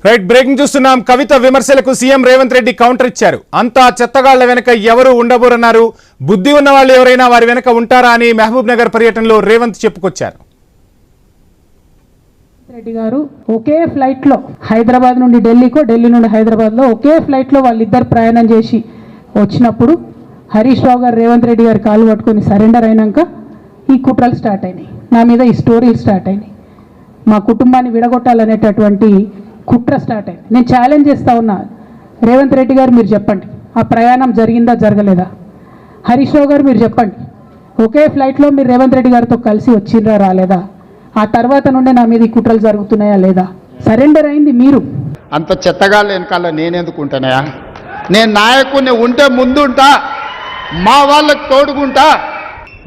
Right breaking చూస్తున్నాం. కవిత విమర్శలకు CM Revanth Reddy counter ఇచ్చారు. అంతా చెత్తగాళ్ల వెనక ఎవరు ఉండబోరన్నారు. బుద్ధి ఉన్న వాళ్ళు ఎవరైనా వారి వెనక ఉంటారా అని మహబూబ్ నగర్ పర్యటనలో రేవంత్ చెప్పుకొచ్చారు. రెడ్డి గారు ఒకే ఫ్లైట్ లో హైదరాబాద్ నుండి ఢిల్లీకో, ఢిల్లీ నుండి హైదరాబాద్ లో ఒకే ఫ్లైట్ లో వాళ్ళిద్దరు ప్రయాణం చేసి వచ్చినప్పుడు హరీష్ రావు గారు రేవంత్ రెడ్డి గారు కాలు పట్టుకొని సరెండర్ అయినాక ఈ కుట్రలు స్టార్ట్ అయినాయి. నా మీద ఈ స్టోరీలు స్టార్ట్ అయినాయి. మా కుటుంబాన్ని విడగొట్టాలనేటటువంటి కుట్ర స్టార్ట్ అయింది. నేను ఛాలెంజ్ చేస్తా ఉన్నా, రేవంత్ రెడ్డి గారు మీరు చెప్పండి, ఆ ప్రయాణం జరిగిందా జరగలేదా? హరీష్ రావు గారు మీరు చెప్పండి, ఒకే ఫ్లైట్లో మీరు రేవంత్ రెడ్డి గారితో కలిసి వచ్చిండ్రా రాలేదా? ఆ తర్వాత నుండే నా మీద ఈ కుట్రలు జరుగుతున్నాయా లేదా? సరెండర్ అయింది మీరు. అంత చెత్తగాళ్ళ వెనకాల నేనెందుకు ఉంటానయా? నేను నాయకుడిని ఉంటే ముందుంటా, మా వాళ్ళకు తోడుకుంటా.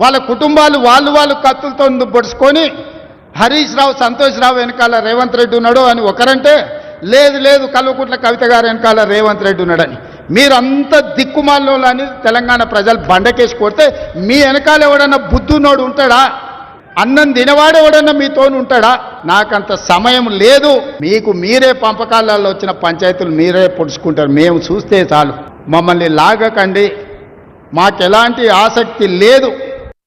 వాళ్ళ కుటుంబాలు వాళ్ళు కత్తులతో పొడుచుకొని హరీష్ రావు, సంతోష్ రావు వెనకాల రేవంత్ రెడ్డి ఉన్నాడు అని ఒకరంటే, లేదు కల్వకుంట్ల కవిత గారు వెనకాల రేవంత్ రెడ్డి ఉన్నాడని. మీరంతా దిక్కుమాలని తెలంగాణ ప్రజలు బండకేసి కొడితే మీ వెనకాల ఎవడన్నా బుద్ధున్నోడు ఉంటాడా? అన్నం తినవాడు ఎవడన్నా మీతోని ఉంటాడా? నాకంత సమయం లేదు. మీకు మీరే పంపకాలలో వచ్చిన పంచాయతీలు మీరే పొడుచుకుంటారు. మేము చూస్తే చాలు. మమ్మల్ని లాగకండి, మాకెలాంటి ఆసక్తి లేదు.